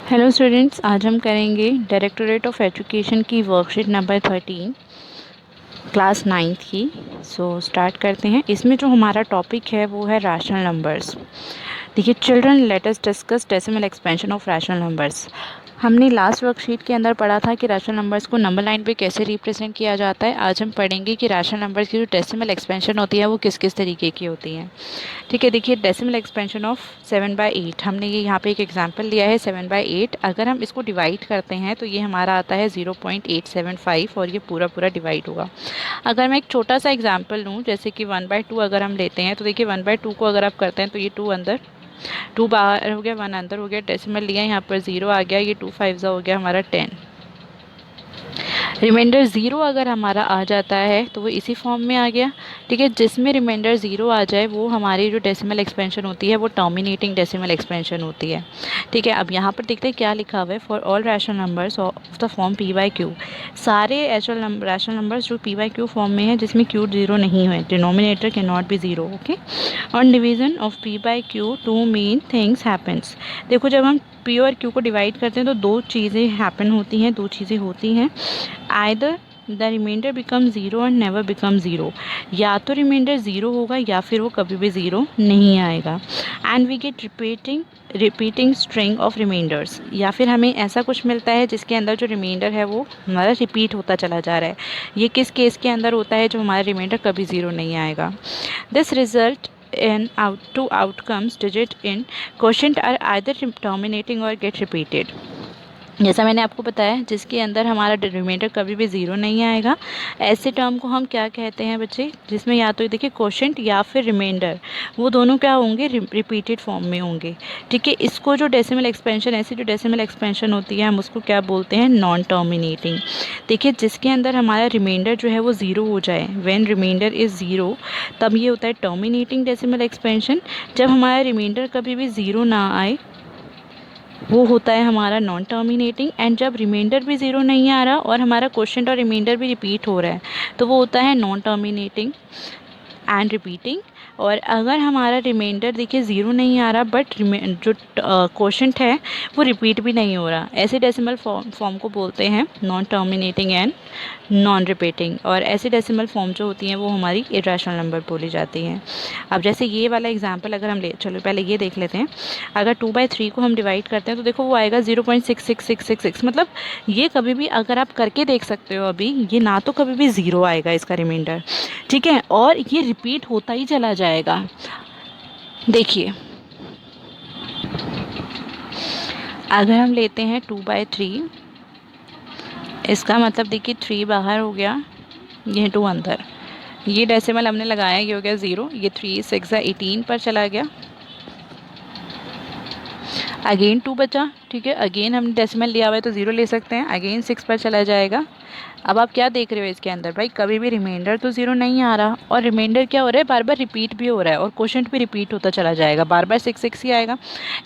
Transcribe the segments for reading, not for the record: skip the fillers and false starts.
Hello students, आज हम करेंगे डायरेक्टोरेट ऑफ एजुकेशन की वर्कशीट नंबर 13 क्लास 9th की। स्टार्ट करते हैं। इसमें जो हमारा टॉपिक है वो है रैशनल नंबर्स। देखिए children, let us discuss decimal expansion of rational numbers. हमने लास्ट वर्कशीट के अंदर पढ़ा था कि रैशनल नंबर्स को नंबर लाइन पे कैसे रिप्रेजेंट किया जाता है। आज हम पढ़ेंगे कि रैशनल नंबर्स की जो डेसिमल एक्सपेंशन होती है वो किस किस तरीके की होती है। ठीक है, देखिए डेसिमल एक्सपेंशन ऑफ 7/8 हमने ये यहाँ पे एक एग्जांपल लिया है 7/8। अगर हम इसको डिवाइड करते हैं तो ये हमारा आता है 0.875 और ये पूरा पूरा डिवाइड होगा। अगर मैं एक छोटा सा एग्जांपल लूँ जैसे कि 1/2 अगर हम लेते हैं तो देखिए 1/2 को अगर आप करते हैं तो ये 2 अंदर, 2 बाहर हो गया, 1 अंदर हो गया, डेसिमल लिया यहाँ पर 0 आ गया, ये 2 5 हो गया हमारा 10। रिमाइंडर 0 अगर हमारा आ जाता है तो वो इसी फॉर्म में आ गया। ठीक है, जिसमें रिमाइंडर 0 आ जाए वो हमारी जो डेसिमल एक्सपेंशन होती है वो टर्मिनेटिंग डेसिमल एक्सपेंशन होती है। ठीक है, अब यहाँ पर देखते हैं क्या लिखा हुआ है। For all rational numbers of the form p/q, सारे रैशनल नंबर्स जो p/q फॉर्म में है जिसमें q 0 नहीं है, denominator can not be 0। Okay, on division of p/q two main things happens. देखो जब हम p और q को डिवाइड करते हैं तो दो चीज़ें हैपन होती हैं, दो चीज़ें होती हैं। Either the remainder become zero and never become zero, या तो रिमाइंडर ज़ीरो होगा या फिर वो कभी भी ज़ीरो नहीं आएगा। And we get repeating string of remainders, या फिर हमें ऐसा कुछ मिलता है जिसके अंदर जो रिमाइंडर है वो हमारा रिपीट होता चला जा रहा है। ये किस केस के अंदर होता है? जो हमारा रिमाइंडर कभी ज़ीरो नहीं आएगा। This result in two outcomes digit in quotient are either terminating or get repeated। जैसा मैंने आपको बताया जिसके अंदर हमारा रिमाइंडर कभी भी ज़ीरो नहीं आएगा, ऐसे टर्म को हम क्या कहते हैं बच्चे? जिसमें या तो देखिए क्वोशंट या फिर रिमाइंडर, वो दोनों क्या होंगे? रिपीटेड फॉर्म में होंगे। ठीक है, इसको जो डेसिमल एक्सपेंशन, ऐसी जो डेसिमल एक्सपेंशन होती है हम उसको क्या बोलते हैं? Non terminating. देखिए जिसके अंदर हमारा रिमाइंडर जो है वो ज़ीरो हो जाए, व्हेन रिमाइंडर इज़ ज़ीरो, तब ये होता है टर्मिनेटिंग डेसिमल एक्सपेंशन। जब हमारा रिमाइंडर कभी भी ज़ीरो ना आए वो होता है हमारा नॉन टर्मिनेटिंग। एंड जब रिमाइंडर भी ज़ीरो नहीं आ रहा और हमारा क्वोशंट और रिमाइंडर भी रिपीट हो रहा है तो वो होता है नॉन टर्मिनेटिंग एंड रिपीटिंग। और अगर हमारा रिमाइंडर देखिए ज़ीरो नहीं आ रहा बट जो क्वोशंट है वो रिपीट भी नहीं हो रहा, ऐसे डेसिमल फॉर्म को बोलते हैं non terminating and non repeating. और ऐसे डेसिमल फॉर्म जो होती हैं वो हमारी इरेशनल नंबर बोली जाती हैं। अब जैसे ये वाला एग्जांपल अगर हम चलो पहले ये देख लेते हैं। अगर 2/3 को हम डिवाइड करते हैं तो देखो वो आएगा 0.66666। मतलब ये कभी भी अगर आप करके देख सकते हो, अभी ये ना तो कभी भी ज़ीरो आएगा इसका रिमाइंडर, ठीक है, और ये रिपीट होता ही चला जाएगा। देखिए अगर हम लेते हैं 2/3, इसका मतलब देखिए 3 बाहर हो गया, ये 2 अंदर, ये डेसिमल हमने लगाया, ये हो गया 0, ये 3 6 18 पर चला गया, अगेन 2 बचा। ठीक है, अगेन हमने डेसिमल लिया हुआ है तो 0 ले सकते हैं, अगेन 6 पर चला जाएगा। अब आप क्या देख रहे हो इसके अंदर? भाई कभी भी रिमाइंडर तो 0 नहीं आ रहा और रिमाइंडर क्या हो रहा है? बार बार रिपीट भी हो रहा है और क्वोशंट भी रिपीट होता चला जाएगा, बार बार 6 6 ही आएगा।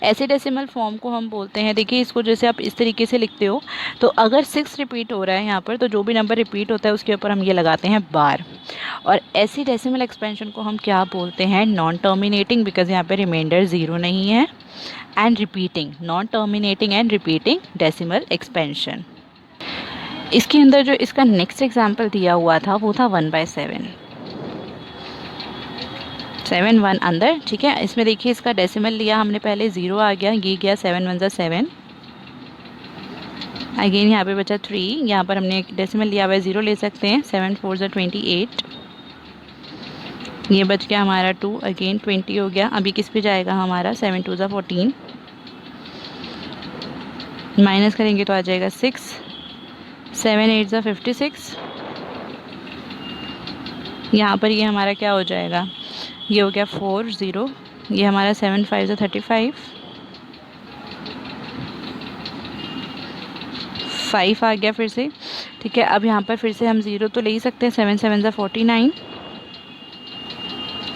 ऐसे डेसिमल फॉर्म को हम बोलते हैं, देखिए इसको जैसे आप इस तरीके से लिखते हो तो अगर 6 रिपीट हो रहा है यहाँ पर तो जो भी नंबर रिपीट होता है उसके ऊपर हम ये लगाते हैं बार। और ऐसी डेसिमल एक्सपेंशन को हम क्या बोलते हैं? नॉन टर्मिनेटिंग, बिकॉज यहाँ पर रिमाइंडर 0 नहीं है, and repeating, non terminating and repeating decimal expansion. इसके अंदर जो इसका नेक्स्ट एग्जाम्पल दिया हुआ था वो था 1/7, 7 1 अंदर। ठीक है, इसमें देखिए इसका डेसिमल लिया हमने पहले, 0 आ गया, ये गया 7 1 7, अगेन यहाँ पे बचा 3, यहाँ पर हमने डेसिमल लिया हुआ है 0 ले सकते हैं, 7 4 28, ये बच गया हमारा 2, अगेन 20 हो गया। अभी किस पे जाएगा हमारा? 7 2 14, माइनस करेंगे तो आ जाएगा 6, 7 8 56, यहाँ पर ये हमारा क्या हो जाएगा? ये हो गया 4 0, ये हमारा 7 5 35, 5 आ गया फिर से। ठीक है, अब यहाँ पर फिर से हम 0 तो ले ही सकते हैं, 7 7 49,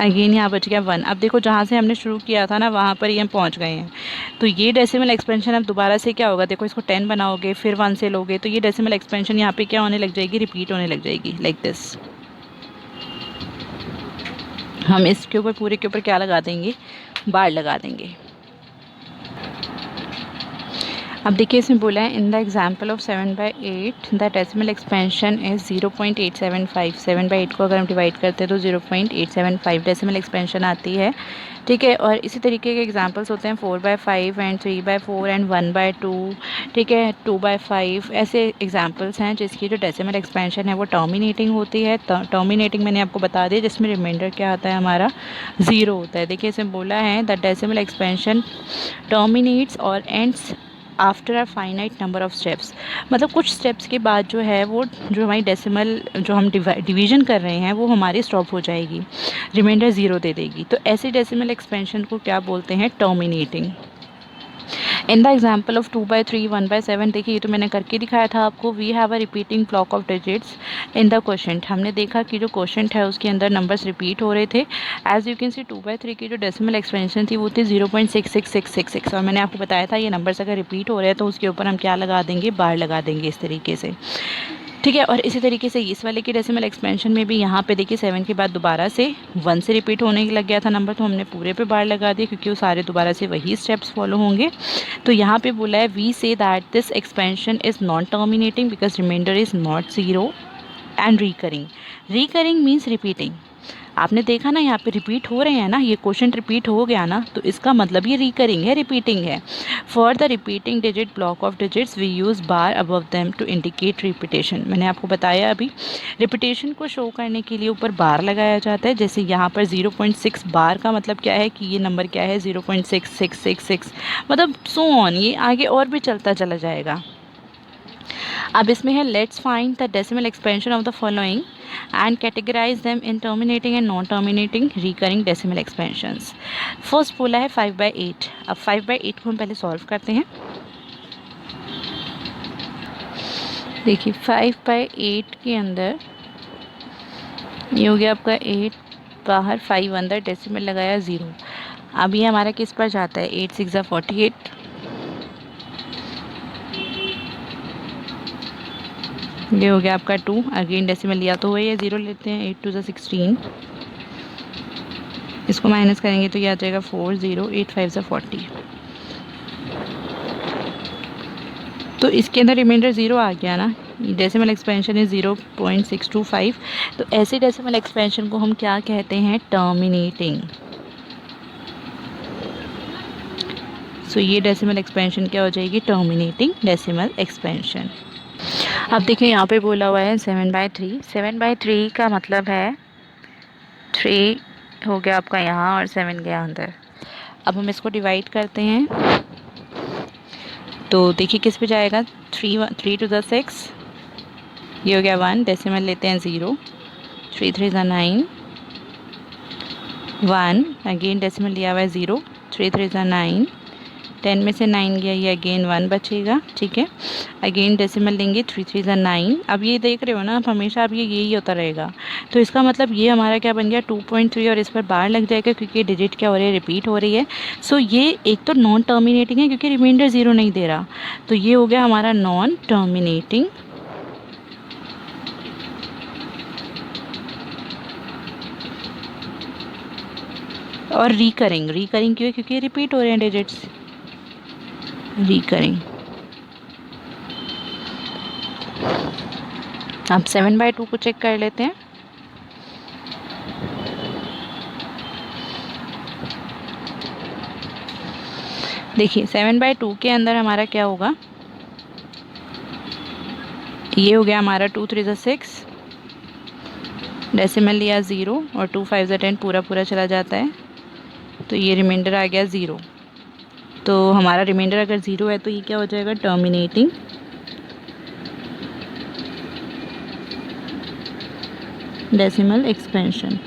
अगेन यहाँ बच गया 1। अब देखो जहाँ से हमने शुरू किया था ना वहाँ पर ही हम पहुँच गए हैं। तो ये डेसिमल एक्सपेंशन अब दोबारा से क्या होगा? देखो इसको 10 बनाओगे फिर 1 से लोगे तो ये डेसिमल एक्सपेंशन यहाँ पे क्या होने लग जाएगी? रिपीट होने लग जाएगी, लाइक दिस। हम इसके ऊपर पूरे के ऊपर क्या लगा देंगे? बार लगा देंगे। अब देखिए इसमें बोला है in the example of 7/8 the decimal expansion is 0.875। 7/8 को अगर हम डिवाइड करते हैं तो 0.875 डेसिमल एक्सपेंशन आती है। ठीक है, और इसी तरीके के एग्जांपल्स होते हैं 4/5 एंड 3/4 एंड 1/2। ठीक है, 2/5 ऐसे एग्जांपल्स हैं जिसकी जो डेसिमल एक्सपेंशन है वो टर्मिनेटिंग होती है। टर्मिनेटिंग मैंने आपको बता दिया, जिसमें रिमाइंडर क्या आता है हमारा 0 होता है। देखिए इसमें बोला है द डेसिमल एक्सपेंशन टर्मिनेट्स और ends after a finite number of steps. मतलब कुछ स्टेप्स के बाद जो है वो जो हमारी डेसिमल जो हम डिवीजन कर रहे हैं वो हमारी स्टॉप हो जाएगी, रिमाइंडर 0 दे देगी। तो ऐसी डेसिमल एक्सपेंशन को क्या बोलते हैं? Terminating. In the example of 2/3 1/7, देखिए ये तो मैंने करके दिखाया था आपको। We have a repeating block of digits in the quotient. हमने देखा कि जो क्वोशंट है उसके अंदर नंबर्स रिपीट हो रहे थे। एज यू कैन सी 2/3 की जो डेसिमल एक्सपेंशन थी वो थी 0.66666, और मैंने आपको बताया था ये नंबर्स अगर रिपीट हो रहे हैं तो उसके ऊपर हम क्या लगा देंगे? बार लगा देंगे इस तरीके से। ठीक है, और इसी तरीके से इस वाले की डेसिमल एक्सपेंशन में भी यहाँ पे देखिए 7 के बाद दोबारा से 1 से रिपीट होने लग गया था नंबर, तो हमने पूरे पे बार लगा दिया क्योंकि वो सारे दोबारा से वही स्टेप्स फॉलो होंगे। तो यहाँ पे बोला है we say that this expansion is non terminating because remainder is not 0 and recurring. Recurring means repeating. आपने देखा ना यहाँ पे रिपीट हो रहे हैं ना, ये क्वेश्चन रिपीट हो गया ना, तो इसका मतलब ये रिकरिंग है, रिपीटिंग है। For the repeating digit block of digits we use bar above them to indicate repetition. मैंने आपको बताया अभी, रिपीटेशन को शो करने के लिए ऊपर बार लगाया जाता है। जैसे यहाँ पर 0.6 बार का मतलब क्या है कि ये नंबर क्या है? 0.6666, मतलब सो ऑन, ये आगे और भी चलता चला जाएगा। अब इसमें है let's find the decimal expansion of the following and categorize them in terminating and non-terminating recurring decimal expansions। First बोला है 5/8। अब 5/8 को हम पहले सॉल्व करते हैं। देखिए 5/8 के अंदर ये हो गया आपका 8 बाहर, 5 अंदर, डेसिमल लगाया 0। अब ये हमारा किस पर जाता है? 8 6 48, ये हो गया आपका 2, अगेन डेसिमल लिया तो वही है 0 लेते हैं। 8 2 16, इसको माइनस करेंगे तो ये आ जाएगा 4 0, 8 5 40। तो इसके अंदर रिमाइंडर 0 आ गया ना, डेसिमल एक्सपेंशन इज 0.625। तो ऐसे डेसिमल एक्सपेंशन को हम क्या कहते हैं? टर्मिनेटिंग। सो ये डेसिमल एक्सपेंशन क्या हो जाएगी? Terminating decimal expansion. अब देखिए यहाँ पे बोला हुआ है 7/3। 7/3 का मतलब है 3 हो गया आपका यहाँ और 7 गया अंदर। अब हम इसको डिवाइड करते हैं तो देखिए किस पे जाएगा? 3 2 6, ये हो गया 1, डेसिमल लेते हैं 0, 3 3 9, 1, अगेन डेसिमल लिया हुआ है 0, 3 3 9, 10 में से 9 गया, ये अगेन 1 बचेगा। ठीक है, अगेन डेसिमल लेंगे, 3 3 9। अब ये देख रहे हो ना, अब हमेशा अब ये यही होता रहेगा। तो इसका मतलब ये हमारा क्या बन गया? 2.3, और इस पर बार लग जाएगा क्योंकि डिजिट क्या हो रही है? रिपीट हो रही है। सो ये एक तो नॉन टर्मिनेटिंग है क्योंकि रिमाइंडर 0 नहीं दे रहा, तो ये हो गया हमारा नॉन टर्मिनेटिंग। और रिकरिंग, रिकरिंग क्यों है? क्योंकि रिपीट हो रहे हैं डिजिट्स, रिकरिंग। अब 7/2 को चेक कर लेते हैं। देखिए 7/2 के अंदर हमारा क्या होगा? ये हो गया हमारा 2 3 6, डेसिमल लिया 0, और 2 5 10, पूरा पूरा चला जाता है, तो ये रिमाइंडर आ गया 0। तो हमारा रिमाइंडर अगर 0 है तो ये क्या हो जाएगा? Terminating decimal expansion.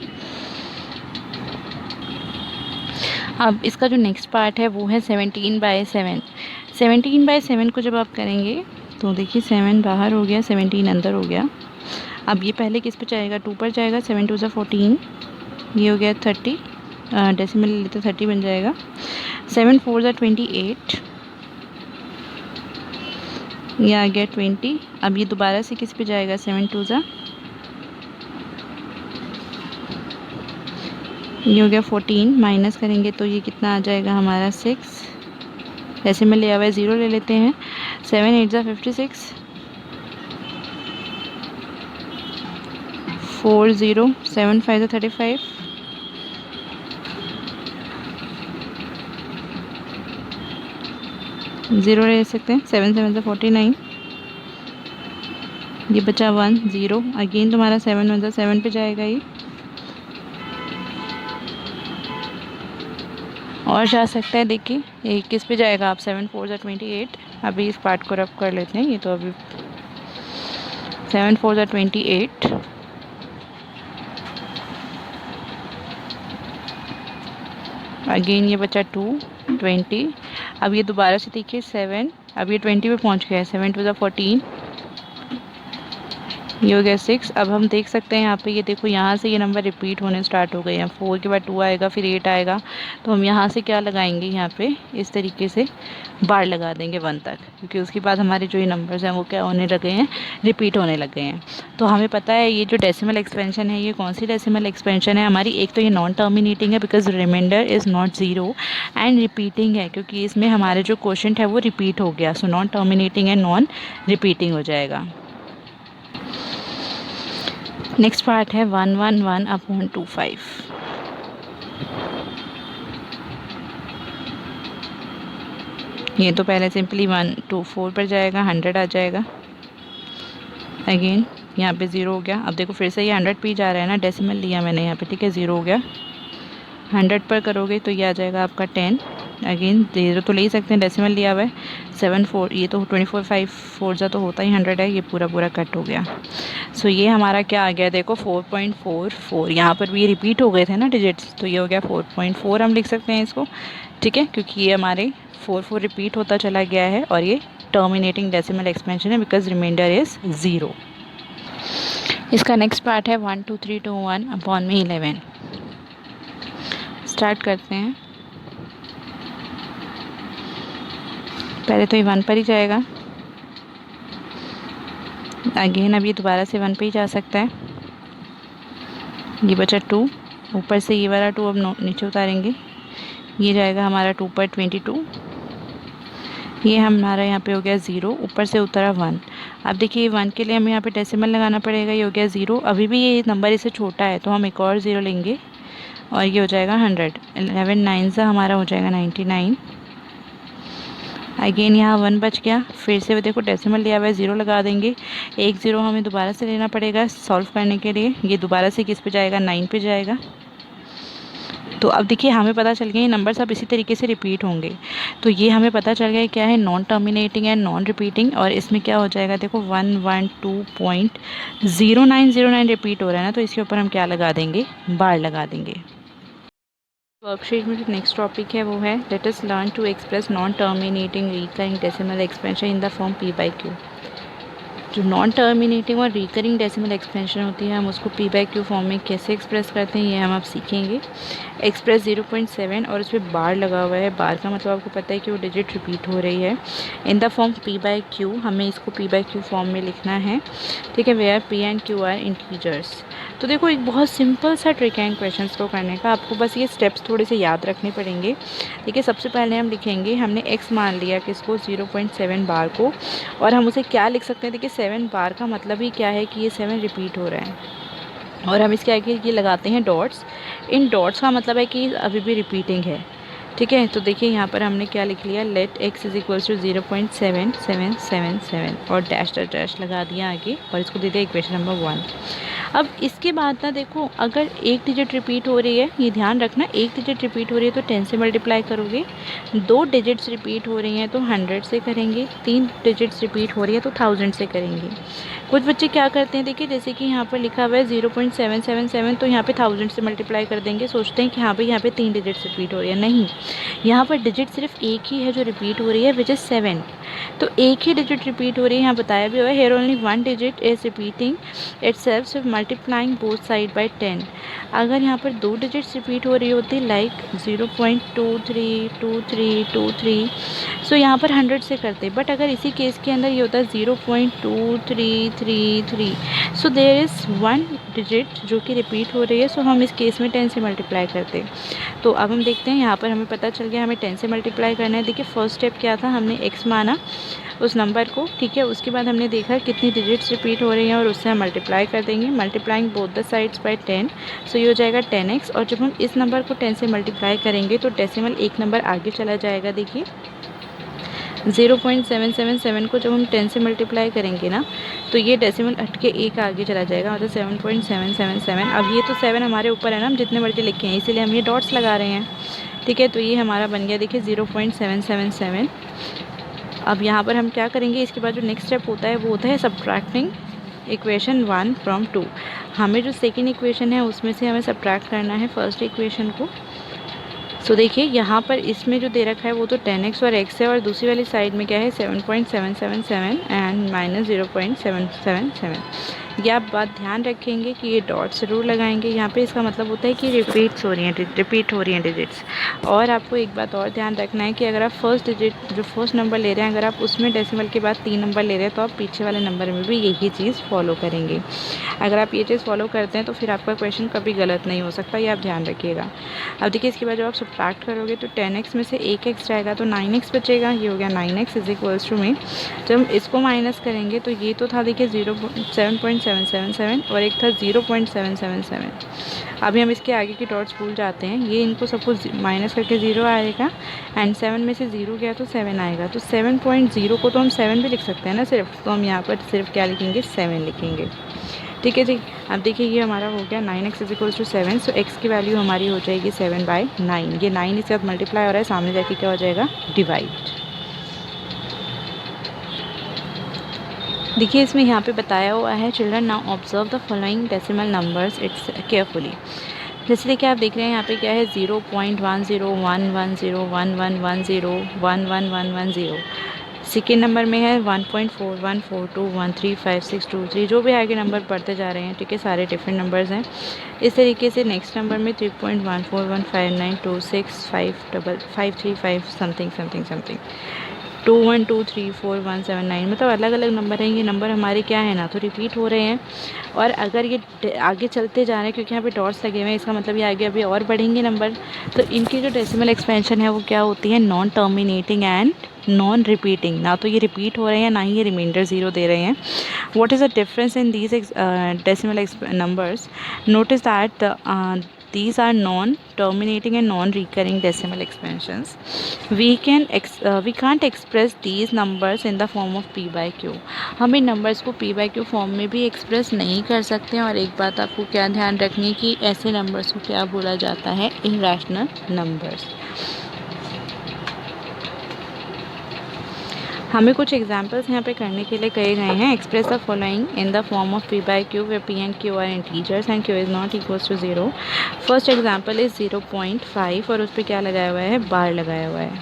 अब इसका जो नेक्स्ट पार्ट है वो है 17/7। 17/7 को जब आप करेंगे तो देखिए 7 बाहर हो गया, 17 अंदर हो गया। अब ये पहले किस पे जाएगा? 2 पर जाएगा, 7 2 14, ये हो गया 30, डेसिमल लेते 30 बन जाएगा। 7 4 28, ये आ गया 20। अब ये दोबारा से किस पे जाएगा? 7 2 ये हो गया 14, माइनस करेंगे तो ये कितना आ जाएगा हमारा? 6, डेसिमल लिया हुआ है 0 ले लेते हैं। 7 8 ज़ा 56, 4 0, 7 5 ज़ा 35, 0 ले सकते हैं। 7 7 ज़ा 49, ये बचा 1 0। अगेन तुम्हारा 7 1 ज़ा 7 पे जाएगा ये, और जा सकता है। देखिए ये किस पे जाएगा, आप 7 4 ज़ा 28। अभी इस पार्ट को रब कर लेते हैं, ये तो अभी 7 4 ज़ा 28, अगेन ये बचा 2 20। अब ये दोबारा से देखिए 7, अब ये 20 पे पहुंच गया है। 7 2 ज़ा 14, ये हो गया 6। अब हम देख सकते हैं यहाँ पे, ये देखो यहाँ से ये नंबर रिपीट होने स्टार्ट हो गए हैं। 4 के बाद 2 आएगा, फिर 8 आएगा। तो हम यहाँ से क्या लगाएंगे, यहाँ पे इस तरीके से बार लगा देंगे 1 तक, क्योंकि उसके बाद हमारे जो ये नंबर्स हैं वो क्या होने लगे हैं, रिपीट होने लगे हैं। तो हमें पता है ये जो डेसिमल एक्सपेंशन है, ये कौन सी डेसिमल एक्सपेंशन है हमारी। एक तो ये नॉन टर्मिनेटिंग है because remainder is not zero, and repeating है क्योंकि इसमें हमारे जो क्वोशंट है वो रिपीट हो गया। So non terminating and non repeating हो जाएगा। नेक्स्ट पार्ट है 111/25। ये तो पहले सिंपली 1 2 4 पर जाएगा, 100 आ जाएगा। अगेन यहाँ पे 0 हो गया। अब देखो फिर से ये 100 पे जा रहा है ना, डेसिमल लिया मैंने यहाँ पे, ठीक है। 0 हो गया, 100 पर करोगे तो ये आ जाएगा आपका 10। अगेन 0 तो ले ही सकते हैं, डेसिमल लिया हुआ है। 7 4, ये तो 24 5 4 ज़ा तो होता ही 100 है, ये पूरा पूरा कट हो गया। सो ये हमारा क्या आ गया, देखो 4.44। यहाँ पर भी ये रिपीट हो गए थे ना डिजिट्स, तो ये हो गया 4.4 हम लिख सकते हैं इसको, ठीक है, क्योंकि ये हमारे 4 4 रिपीट होता चला गया है और ये टर्मिनेटिंग डेसिमल एक्सपेंशन है बिकॉज रिमाइंडर इज़ 0। इसका नेक्स्ट पार्ट है 1 2 3 2 1/11। स्टार्ट करते हैं। पहले तो ये 1 पर ही जाएगा। अगेन अब ये दोबारा से 1 पे ही जा सकता है। ये बचा 2, ऊपर से ये वाला 2 अब नीचे उतारेंगे, ये जाएगा हमारा 2 पर 22। ये हमारा यहाँ पे हो गया 0, ऊपर से उतरा 1। अब देखिए 1 के लिए हमें यहाँ पे डेसिमल लगाना पड़ेगा, ये हो गया 0। अभी भी ये नंबर इससे छोटा है तो हम एक और 0 लेंगे और ये हो जाएगा 100। 11 9 से हमारा हो जाएगा 99। अगेन यहाँ 1 बच गया, फिर से वो देखो डेसिमल लिया हुआ है, 0 लगा देंगे। 1 0 हमें दोबारा से लेना पड़ेगा सॉल्व करने के लिए। ये दोबारा से किस पे जाएगा, 9 पे जाएगा। तो अब देखिए हमें पता चल गया ये नंबर सब इसी तरीके से रिपीट होंगे। तो ये हमें पता चल गया क्या है, non terminating and non repeating. और इसमें क्या हो जाएगा, देखो 112.0909 रिपीट हो रहा है ना, तो इसके ऊपर हम क्या लगा देंगे, बार लगा देंगे। वर्कशीट में जो नेक्स्ट टॉपिक है वो है let us learn to express non terminating recurring decimal expansion in the form p/q। जो नॉन टर्मिनेटिंग और रिकरिंग डेसिमल एक्सपेंशन होती है हम उसको p/q फॉर्म में कैसे एक्सप्रेस करते हैं ये हम अब सीखेंगे। एक्सप्रेस 0.7 और उस पर बार लगा हुआ है। बार का मतलब आपको पता है कि वो डिजिट रिपीट हो रही है। इन द फॉर्म p/q, हमें इसको p/q फॉर्म में लिखना है, ठीक है, where p and q are integers. तो देखो एक बहुत सिंपल सा ट्रिक है इन क्वेश्चंस को करने का, आपको बस ये स्टेप्स थोड़े से याद रखने पड़ेंगे। देखिए सबसे पहले हम लिखेंगे, हमने x मान लिया किसको, 0.7 बार को, और हम उसे क्या लिख सकते हैं, देखिए 7 बार का मतलब ही क्या है कि ये 7 रिपीट हो रहा है, और हम इसके आगे ये लगाते हैं डॉट्स। इन डॉट्स का मतलब है कि अभी भी रिपीटिंग है, ठीक है। तो देखिए यहाँ पर हमने क्या लिख लिया, let x is equals to 0.7777 और डैश डैश लगा दिया आगे, और इसको दे दिया इक्वेशन नंबर 1। अब इसके बाद ना देखो, अगर एक डिजिट रिपीट हो रही है, ये ध्यान रखना, एक डिजिट रिपीट हो रही है तो 10 से मल्टीप्लाई करोगे। 2 डिजिट्स रिपीट हो रही हैं तो 100 से करेंगे। 3 डिजिट्स रिपीट हो रही है तो 1000 से करेंगे। कुछ बच्चे क्या करते हैं, देखिए जैसे कि यहाँ पर लिखा हुआ है 0.777, तो यहाँ पे 1000 से मल्टीप्लाई कर देंगे, सोचते हैं कि हाँ भाई यहाँ पे 3 डिजिट्स रिपीट हो रही है। नहीं, यहाँ पर डिजिट सिर्फ एक ही है जो रिपीट हो रही है, विच इज़ 7। तो एक ही डिजिट रिपीट हो रही है, यहाँ बताया भी हुआ है, here only 1 digit is repeating itself सिर्फ मल्टीप्लाइंग बोथ साइड बाय 10। अगर यहाँ पर 2 डिजिट्स रिपीट हो रही होती लाइक 0.232323, सो यहाँ पर 100 से करते। बट अगर इसी केस के अंदर ये होता है 0.2333, सो देयर इज़ 1 डिजिट जो कि रिपीट हो रही है, सो हम इस केस में 10 से मल्टीप्लाई करते हैं। तो अब हम देखते हैं यहाँ पर हमें पता चल गया हमें 10 से मल्टीप्लाई करना है। देखिए फर्स्ट स्टेप क्या था, हमने x माना उस नंबर को, ठीक है। उसके बाद हमने देखा कितनी डिजिट्स रिपीट हो रही हैं और उससे हम मल्टीप्लाई कर देंगे, multiplying both the sides by 10, सो ये हो जाएगा 10x। और जब हम इस नंबर को 10 से मल्टीप्लाई करेंगे तो डेसिमल एक नंबर आगे चला जाएगा। देखिए 0.777 को जब हम 10 से मल्टीप्लाई करेंगे ना तो ये डेसिमल हट के एक आगे चला जाएगा, मतलब 7.777। अब ये तो 7 हमारे ऊपर है ना, हम जितने मर्जी लिखे हैं, इसीलिए हम ये डॉट्स लगा रहे हैं, ठीक है। तो ये हमारा बन गया देखिए 0.777। अब यहाँ पर हम क्या करेंगे, इसके बाद जो नेक्स्ट स्टेप होता है वो होता है सब्ट्रैक्टिंग इक्वेशन 1 फ्रॉम 2। हमें जो सेकेंड इक्वेशन है उसमें से हमें सब्ट्रैक्ट करना है फर्स्ट इक्वेशन को। सो देखिए यहाँ पर इसमें जो दे रखा है वो तो 10x और x है, और दूसरी वाली साइड में क्या है 7.777 एंड माइनस 0.777। ये आप बात ध्यान रखेंगे कि ये डॉट ज़रूर लगाएंगे यहाँ पे, इसका मतलब होता है कि रिपीट हो रही हैं डिजिट्स। और आपको एक बात और ध्यान रखना है कि अगर आप फर्स्ट डिजिट जो फर्स्ट नंबर ले रहे हैं, अगर आप उसमें डेसिमल के बाद 3 नंबर ले रहे हैं तो आप पीछे वाले नंबर में भी यही चीज़ फॉलो करेंगे। अगर आप ये चीज़ फॉलो करते हैं तो फिर आपका क्वेश्चन कभी गलत नहीं हो सकता, ये आप ध्यान रखिएगा। अब देखिए इसके बाद जब आप सब्ट्रैक्ट करोगे तो 10x में से 1x जाएगा तो 9x बचेगा, ये हो गया 9x इज इक्वल्स टू में। जब हम इसको माइनस करेंगे तो ये तो था देखिए 7.777 और एक था 0.777। अभी हम इसके आगे की डॉट्स भूल जाते हैं, ये इनको सपोज माइनस करके 0 आएगा एंड 7 में से 0 गया तो 7 आएगा। तो 7.0 को तो हम 7 भी लिख सकते हैं ना सिर्फ, तो हम यहाँ पर सिर्फ क्या लिखेंगे 7 लिखेंगे, ठीक है जी। अब देखिए ये हमारा हो गया 9x is equals to 7, so x की वैल्यू हमारी हो जाएगी 7/9। ये 9 इसके साथ मल्टीप्लाई हो रहा है, सामने जाके क्या हो जाएगा डिवाइड। देखिए इसमें यहाँ पे बताया हुआ है children now observe the following decimal numbers it's carefully. जैसे देखिए आप देख रहे हैं यहाँ पे क्या है 0.1011011110111110। सेकेंड नंबर में है 1.4142135623, जो भी आगे नंबर बढ़ते जा रहे हैं, ठीक है, सारे डिफरेंट नंबर्स हैं। इस तरीके से नेक्स्ट नंबर में 3.141592655535 समथिंग समथिंग समथिंग 21234179, मतलब अलग अलग नंबर हैं। ये नंबर हमारे क्या है ना तो रिपीट हो रहे हैं, और अगर ये आगे चलते जा रहे हैं क्योंकि यहाँ पे डॉट्स लगे हुए हैं, इसका मतलब ये आगे अभी और बढ़ेंगे नंबर। तो इनकी जो डेसिमल एक्सपेंशन है वो क्या होती है, non terminating and non repeating. ना तो ये रिपीट हो रहे हैं, ना ही ये रिमाइंडर 0 दे रहे हैं। What is the difference in these decimal numbers? Notice that these are non-terminating and non-recurring decimal expansions. We can't express these numbers in the form of p by q. हम इन numbers को p by q form में भी express नहीं कर सकते हैं। और एक बात आपको क्या ध्यान रखनी है कि ऐसे नंबर्स को क्या बोला जाता है, इरेशनल नंबर्स। हमें कुछ एग्जाम्पल्स यहाँ पे करने के लिए कहे गए हैं। Express the following in the form of p by q where p and q are integers and q is not equals to 0. First example is 0.5 और उस पर क्या लगाया हुआ है, बार लगाया हुआ है।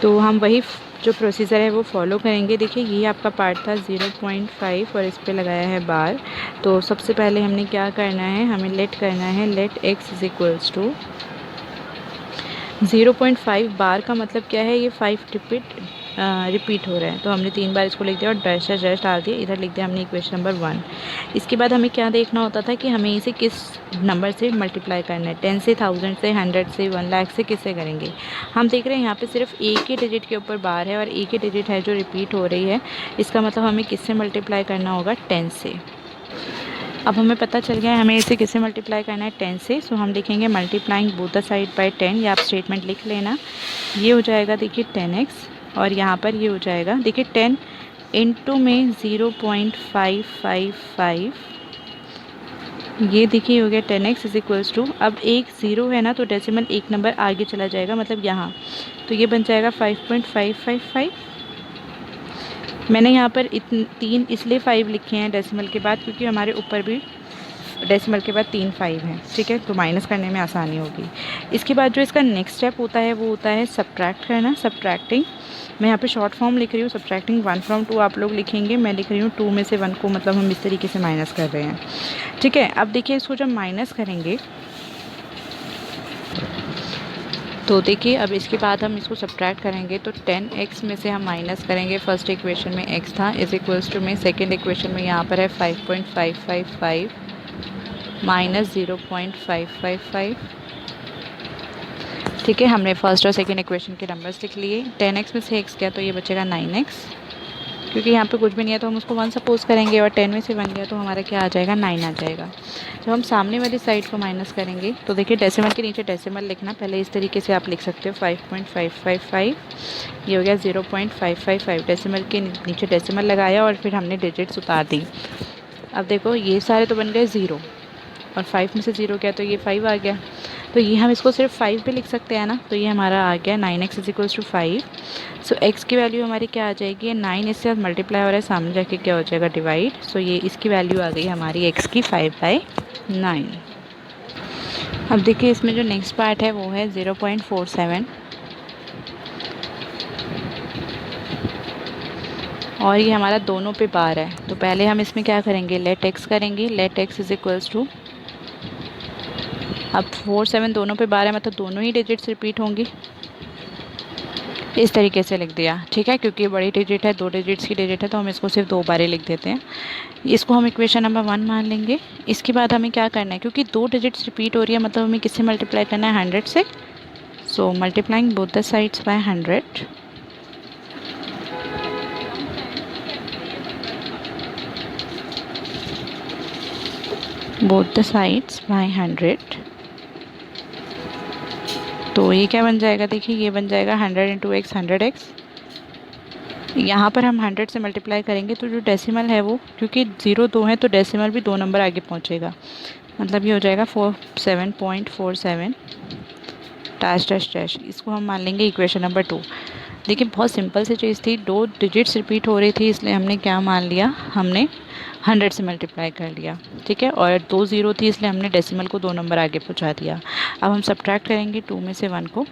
तो हम वही जो प्रोसीजर है वो फॉलो करेंगे। देखिए ये आपका पार्ट था 0.5 और इस पर लगाया है बार। तो सबसे पहले हमने क्या करना है, हमें लेट करना है, let x is equals to 0.5 bar का मतलब क्या है, ये 5 रिपीट हो रहा है। तो हमने 3 बार इसको लिख दिया और डैश डैश डाल दिया, इधर लिख दिया हमने इक्वेशन नंबर 1। इसके बाद हमें क्या देखना होता था कि हमें इसे किस नंबर से मल्टीप्लाई करना है, 10 से, 1000 से, 100 से, 1 लाख से, किससे करेंगे। हम देख रहे हैं यहाँ पे सिर्फ एक ही डिजिट के ऊपर बार है और एक ही डिजिट है जो रिपीट हो रही है। इसका मतलब हमें किससे मल्टीप्लाई करना होगा, 10 से। अब हमें पता चल गया है हमें इसे किससे मल्टीप्लाई करना है, 10 से। सो हम लिखेंगे multiplying both the side by 10। ये आप स्टेटमेंट लिख लेना। ये हो जाएगा देखिए 10x और यहाँ पर ये हो जाएगा देखिए 10 इंटू में 0.555, ये देखिए हो गया 10x इज इक्वल्स टू, अब एक 0 है ना तो डेसिमल एक नंबर आगे चला जाएगा, मतलब यहाँ, तो ये बन जाएगा 5.555। मैंने यहाँ पर 3 इसलिए 5 लिखे हैं डेसिमल के बाद क्योंकि हमारे ऊपर भी डेसिमल के बाद 3 5 हैं, ठीक है, तो माइनस करने में आसानी होगी। इसके बाद जो इसका नेक्स्ट स्टेप होता है वो होता है सब्ट्रैक्ट करना, सब्ट्रैक्टिंग। मैं यहाँ पे शॉर्ट फॉर्म लिख रही हूँ, सब्ट्रैक्टिंग 1 from 2 आप लोग लिखेंगे, मैं लिख रही हूँ 2 में से 1 को, मतलब हम इस तरीके से माइनस कर रहे हैं, ठीक है। अब देखिए इसको जब माइनस करेंगे तो देखिए अब इसके बाद हम इसको सब्ट्रैक्ट करेंगे, तो 10x में से हम माइनस करेंगे, फर्स्ट इक्वेशन में x था इज इक्वल्स टू में सेकेंड इक्वेशन में यहाँ पर है 5.555 माइनस 0.555। ठीक है, हमने फर्स्ट और सेकेंड इक्वेशन के नंबर्स लिख लिए। 10x में से x गया तो ये बचेगा 9x, क्योंकि यहाँ पे कुछ भी नहीं है तो हम उसको 1 सपोज करेंगे, और 10 में से 1 गया तो हमारा क्या आ जाएगा, 9 आ जाएगा। जब हम सामने वाली साइड को माइनस करेंगे तो देखिए डेसिमल के नीचे डेसिमल लिखना, पहले इस तरीके से आप लिख सकते हो 5.555, ये हो गया 0.555, डेसिमल के नीचे डेसिमल लगाया और फिर हमने डिजिट्स उतार दी। अब देखो ये सारे तो बन गए 0, और 5 में से 0 गया तो ये 5 आ गया, तो ये हम इसको सिर्फ 5 पे लिख सकते हैं ना, तो ये हमारा आ गया 9x is equals to 5। So x की वैल्यू हमारी क्या आ जाएगी, 9 इससे मल्टीप्लाई हो रहा है, सामने जाके क्या हो जाएगा, डिवाइड। सो ये इसकी वैल्यू आ गई हमारी x की 5/9। अब देखिए इसमें जो नेक्स्ट पार्ट है वो है 0.47, और ये हमारा दोनों पे बार है। तो पहले हम इसमें क्या करेंगे, लेट x करेंगे, let x is equals to, अब 4 7 दोनों पे बार है, मतलब दोनों ही डिजिट्स रिपीट होंगी, इस तरीके से लिख दिया। ठीक है, क्योंकि बड़ी डिजिट है, 2 डिजिट्स की डिजिट है, तो हम इसको सिर्फ 2 बार ही लिख देते हैं। इसको हम इक्वेशन नंबर 1 मान लेंगे। इसके बाद हमें क्या करना है, क्योंकि 2 डिजिट्स रिपीट हो रही है, मतलब हमें किससे मल्टीप्लाई करना है, 100 से। So multiplying both the sides by 100, both the sides by 100। तो ये क्या बन जाएगा, देखिए ये बन जाएगा 100 इंटू एक्स 100x। यहाँ पर हम 100 से मल्टीप्लाई करेंगे तो जो डेसिमल है वो, क्योंकि 0 2 है तो डेसिमल भी 2 नंबर आगे पहुँचेगा, मतलब ये हो जाएगा 47.47 डैश डैश डैश। इसको हम मान लेंगे इक्वेशन नंबर 2। देखिए बहुत सिंपल सी चीज़ थी, 2 डिजिट्स रिपीट हो रही थी, इसलिए हमने क्या मान लिया, हमने 100 से मल्टीप्लाई कर लिया। ठीक है, और 2 0 थी इसलिए हमने डेसिमल को 2 नंबर आगे पहुंचा दिया। अब हम सब्ट्रैक्ट करेंगे 2 में से 1 को,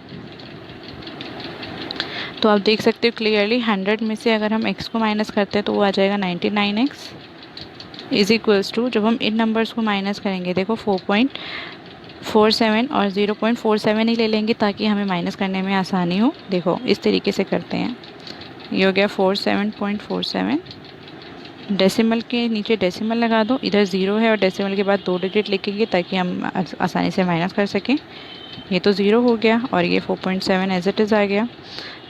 तो आप देख सकते हो क्लियरली 100 में से अगर हम x को माइनस करते हैं तो वो आ जाएगा 99x इज इक्वल्स टू, जब हम इन नंबर्स को माइनस करेंगे देखो 4.47 और 0.47 ही ले लेंगे ताकि हमें माइनस करने में आसानी हो। देखो इस तरीके से करते हैं, ये हो गया 47.47, डेसिमल के नीचे डेसिमल लगा दो, इधर 0 है और डेसिमल के बाद 2 डिजिट लिखेंगे ताकि हम आसानी से माइनस कर सकें। ये तो 0 हो गया और ये 4.7 एज इट इज़ आ गया।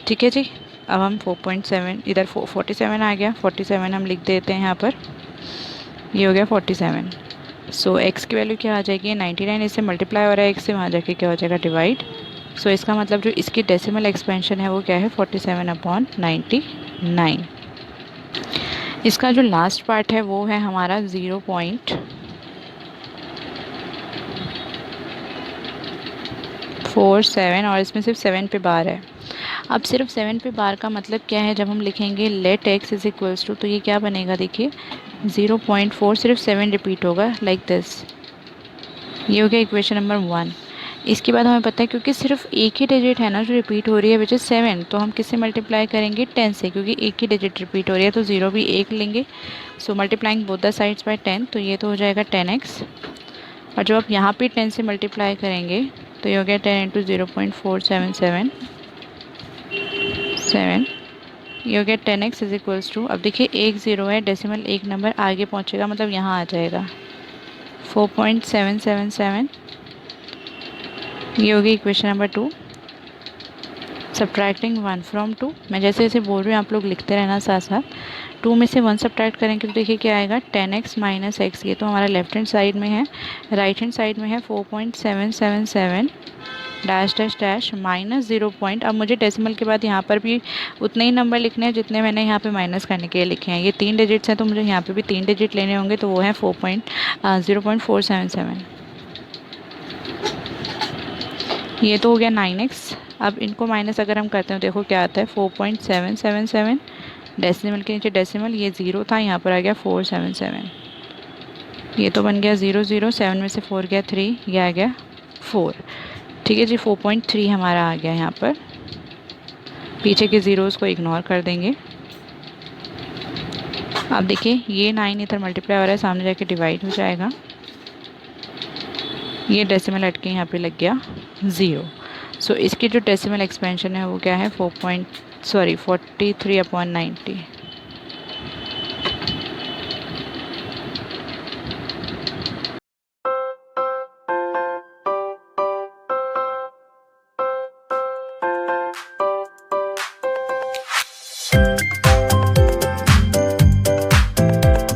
ठीक है जी, अब हम 4.7 इधर 47 आ गया, 47 हम लिख देते हैं यहाँ पर, ये हो गया 47। सो x की वैल्यू क्या आ जाएगी, 99, इससे मल्टीप्लाई हो रहा है x से, वहाँ जाके क्या हो जाएगा, डिवाइड। सो इसका मतलब जो इसकी डेसिमल एक्सपेंशन है वो क्या है, 47/99। इसका जो लास्ट पार्ट है वो है हमारा 0.47, और इसमें सिर्फ 7 पे बार है। अब सिर्फ 7 पे बार का मतलब क्या है, जब हम लिखेंगे let x is equals to, तो ये क्या बनेगा, देखिए 0.4 सिर्फ 7 रिपीट होगा लाइक दिस, ये हो गया इक्वेशन नंबर 1। इसके बाद हमें पता है क्योंकि सिर्फ एक ही डिजिट है ना जो रिपीट हो रही है विच इज़ 7, तो हम किससे मल्टीप्लाई करेंगे, 10 से, क्योंकि एक ही डिजिट रिपीट हो रही है तो 0 भी एक लेंगे। So multiplying both the sides by 10, तो ये तो हो जाएगा 10x, और जब आप यहाँ पे 10 से मल्टीप्लाई करेंगे तो ये हो गया 10 इंटू 0.477 7, ये हो गया 10x इज इक्वल्स टू, अब देखिए एक 0 है, डेसिमल एक नंबर आगे पहुँचेगा, मतलब यहाँ आ जाएगा 4.777, ये होगी इक्वेशन नंबर 2। सब्ट्रैक्टिंग 1 फ्रॉम 2, मैं जैसे जैसे बोल रही हूँ आप लोग लिखते रहना साथ साथ। 2 में से 1 सब्ट्रैक्ट करेंगे तो देखिए क्या आएगा, 10x माइनस x, ये तो हमारा लेफ्ट हैंड साइड में है, राइट हैंड साइड में है 4.777 dash dash dash minus 0 point. अब मुझे डेसिमल के बाद यहाँ पर भी उतने ही नंबर लिखने हैं जितने मैंने यहाँ पे माइनस करने के लिए लिखे हैं। ये 3 डिजिट्स हैं तो मुझे यहाँ पे भी 3 डिजिट लेने होंगे, तो वो है 0.477। ये तो हो गया 9x। अब इनको माइनस अगर हम करते हैं देखो क्या आता है, 4.777, डेसिमल के नीचे डेसिमल, ये 0 था, यहाँ पर आ गया 477, ये तो बन गया 0 0, 7 में से 4 गया 3, ये आ गया 4। ठीक है जी, 4.3 हमारा आ गया यहाँ पर, पीछे के ज़ीरोज़ को इग्नोर कर देंगे। अब देखिए ये 9 इधर मल्टीप्लाई हो रहा है, सामने जाके डिवाइड हो जाएगा, ये डेसिमल हट के यहाँ पे लग गया 0। सो इसकी जो डेसिमल एक्सपेंशन है वो क्या है 43/90।